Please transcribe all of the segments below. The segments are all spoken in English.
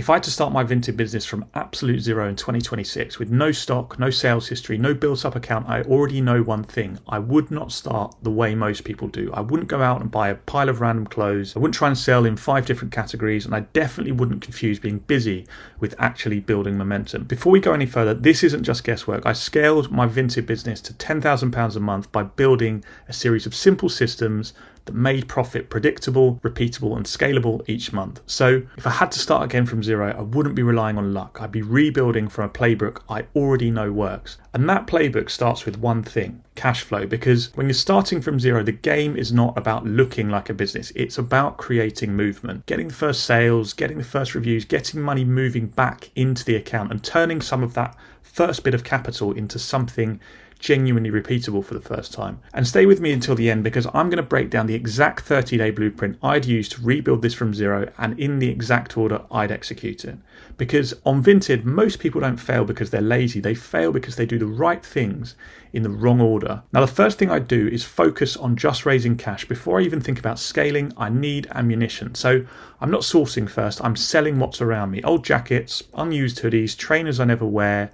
If I had to start my Vinted business from absolute zero in 2026 with no stock, no sales history, no built up account, I already know one thing. I would not start the way most people do. I wouldn't go out and buy a pile of random clothes. I wouldn't try and sell in 5 different categories, and I definitely wouldn't confuse being busy with actually building momentum. Before we go any further, this isn't just guesswork. I scaled my Vinted business to £10,000 a month by building a series of simple systems that made profit predictable, repeatable, and scalable each month. So if I had to start again from zero, I wouldn't be relying on luck. I'd be rebuilding from a playbook I already know works. And that playbook starts with one thing: cash flow. Because when you're starting from zero, the game is not about looking like a business. It's about creating movement, getting the first sales, getting the first reviews, getting money moving back into the account, and turning some of that first bit of capital into something genuinely repeatable for the first time. And stay with me until the end, because I'm going to break down the exact 30-day blueprint I'd use to rebuild this from zero, and in the exact order I'd execute it. Because on Vinted, most people don't fail because they're lazy. They fail because they do the right things in the wrong order. Now, the first thing I do is focus on just raising cash. Before I even think about scaling, I need ammunition. So I'm not sourcing first, I'm selling what's around me. Old jackets, unused hoodies, trainers I never wear,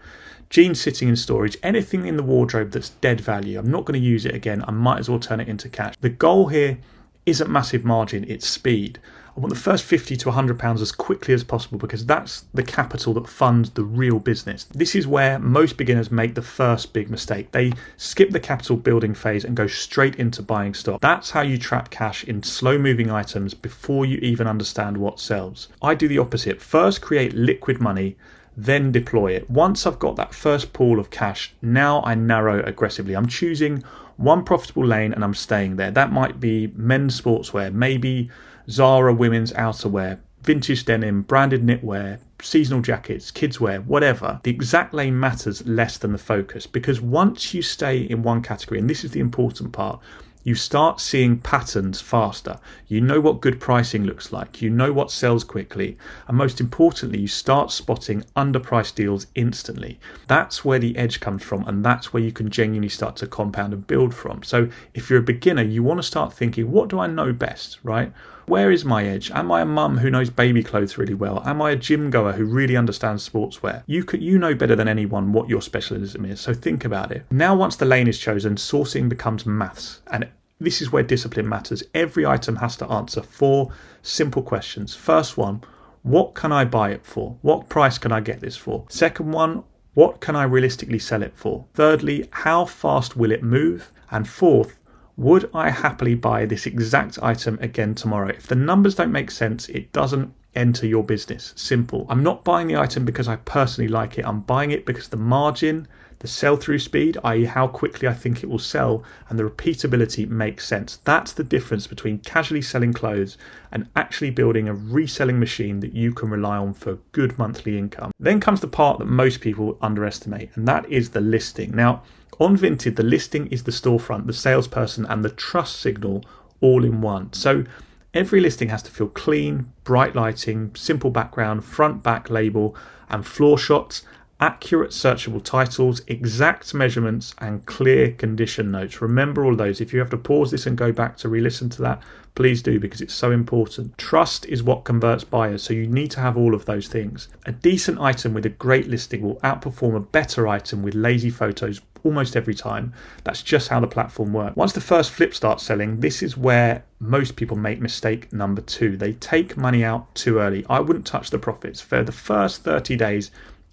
jeans sitting in storage, anything in the wardrobe that's dead value. I'm not going to use it again. I might as well turn it into cash. The goal here isn't massive margin, it's speed. I want the first £50 to £100 as quickly as possible, because that's the capital that funds the real business. This is where most beginners make the first big mistake. They skip the capital building phase and go straight into buying stock. That's how you trap cash in slow moving items before you even understand what sells. I do the opposite. First create liquid money, then deploy it. Once I've got that first pool of cash, now I narrow aggressively. I'm choosing one profitable lane and I'm staying there. That might be men's sportswear, maybe Zara women's outerwear, vintage denim, branded knitwear, seasonal jackets, kids wear, whatever. The exact lane matters less than the focus, because once you stay in one category, and this is the important part, you start seeing patterns faster. You know what good pricing looks like. You know what sells quickly. And most importantly, you start spotting underpriced deals instantly. That's where the edge comes from, and that's where you can genuinely start to compound and build from. So if you're a beginner, you want to start thinking, what do I know best, right? Where is my edge? Am I a mum who knows baby clothes really well? Am I a gym goer who really understands sportswear? You know better than anyone what your specialism is, so think about it. Now, once the lane is chosen, sourcing becomes maths, and this is where discipline matters. Every item has to answer 4 simple questions. First one, what can I buy it for? What price can I get this for? Second one, what can I realistically sell it for? Thirdly, how fast will it move? And fourth, would I happily buy this exact item again tomorrow? If the numbers don't make sense, it doesn't enter your business. Simple. I'm not buying the item because I personally like it. I'm buying it because the margin, the sell-through speed, i.e. how quickly I think it will sell, and the repeatability makes sense. That's the difference between casually selling clothes and actually building a reselling machine that you can rely on for good monthly income. Then comes the part that most people underestimate, and that is the listing. Now, on Vinted, the listing is the storefront, the salesperson, and the trust signal all in one. So every listing has to feel clean, bright lighting, simple background, front back label, and floor shots, accurate searchable titles, exact measurements, and clear condition notes. Remember all those. If you have to pause this and go back to re-listen to that, please do, because it's so important. Trust is what converts buyers, so you need to have all of those things. A decent item with a great listing will outperform a better item with lazy photos almost every time. That's just how the platform works. Once the first flip starts selling, this is where most people make mistake number 2. They take money out too early. I wouldn't touch the profits. For the first 30 days,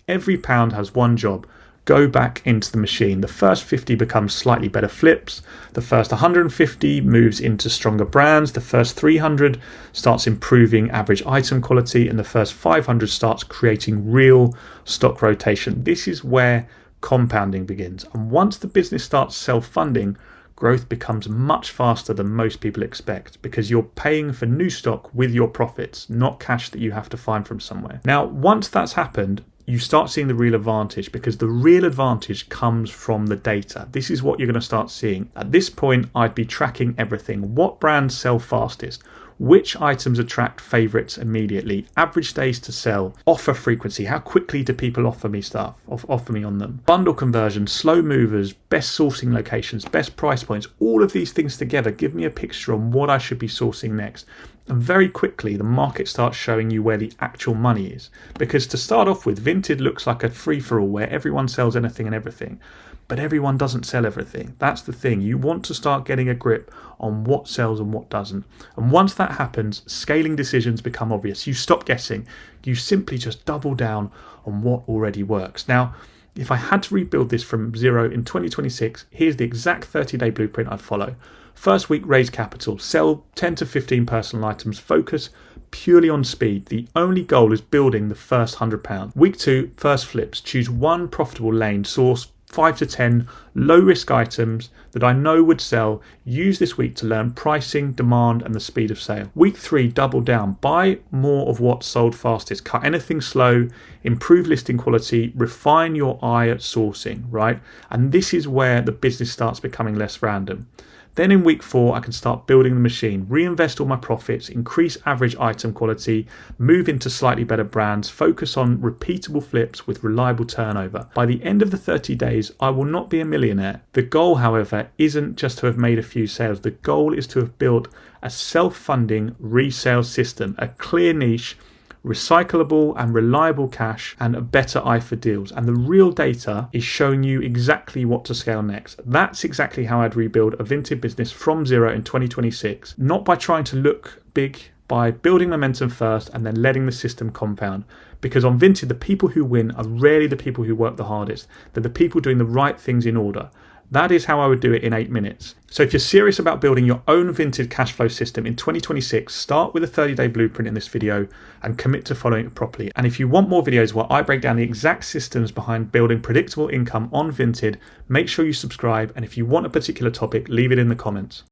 every pound has one job: go back into the machine. The first 50 becomes slightly better flips. The first 150 moves into stronger brands. The first 300 starts improving average item quality. And the first 500 starts creating real stock rotation. This is where compounding begins. And once the business starts self-funding, growth becomes much faster than most people expect, because you're paying for new stock with your profits, not cash that you have to find from somewhere. Now, once that's happened, you start seeing the real advantage, because the real advantage comes from the data. This is what you're going to start seeing. At this point, I'd be tracking everything. What brands sell fastest? Which items attract favorites immediately? Average days to sell, offer frequency, how quickly do people offer me stuff, offer me on them? Bundle conversion, slow movers, best sourcing locations, best price points. All of these things together give me a picture on what I should be sourcing next. And very quickly, the market starts showing you where the actual money is. Because to start off with, Vinted looks like a free-for-all where everyone sells anything and everything. But everyone doesn't sell everything. That's the thing. You want to start getting a grip on what sells and what doesn't. And once that happens, scaling decisions become obvious. You stop guessing. You simply just double down on what already works. Now, if I had to rebuild this from zero in 2026, here's the exact 30-day blueprint I'd follow. First week, raise capital, sell 10 to 15 personal items, focus purely on speed. The only goal is building the first £100. Week 2, first flips, choose one profitable lane, source 5 to 10 low risk items that I know would sell. Use this week to learn pricing, demand and the speed of sale. Week 3, double down, buy more of what sold fastest, cut anything slow, improve listing quality, refine your eye at sourcing, right? And this is where the business starts becoming less random. Then in week 4, I can start building the machine, reinvest all my profits, increase average item quality, move into slightly better brands, focus on repeatable flips with reliable turnover. By the end of the 30 days, I will not be a millionaire. The goal, however, isn't just to have made a few sales. The goal is to have built a self-funding resale system, a clear niche, recyclable and reliable cash, and a better eye for deals. And the real data is showing you exactly what to scale next. That's exactly how I'd rebuild a Vinted business from zero in 2026, not by trying to look big, by building momentum first and then letting the system compound. Because on Vinted, the people who win are rarely the people who work the hardest. They're the people doing the right things in order. That is how I would do it in 8 minutes. So if you're serious about building your own Vinted cash flow system in 2026, start with a 30-day blueprint in this video and commit to following it properly. And if you want more videos where I break down the exact systems behind building predictable income on Vinted, make sure you subscribe. And if you want a particular topic, leave it in the comments.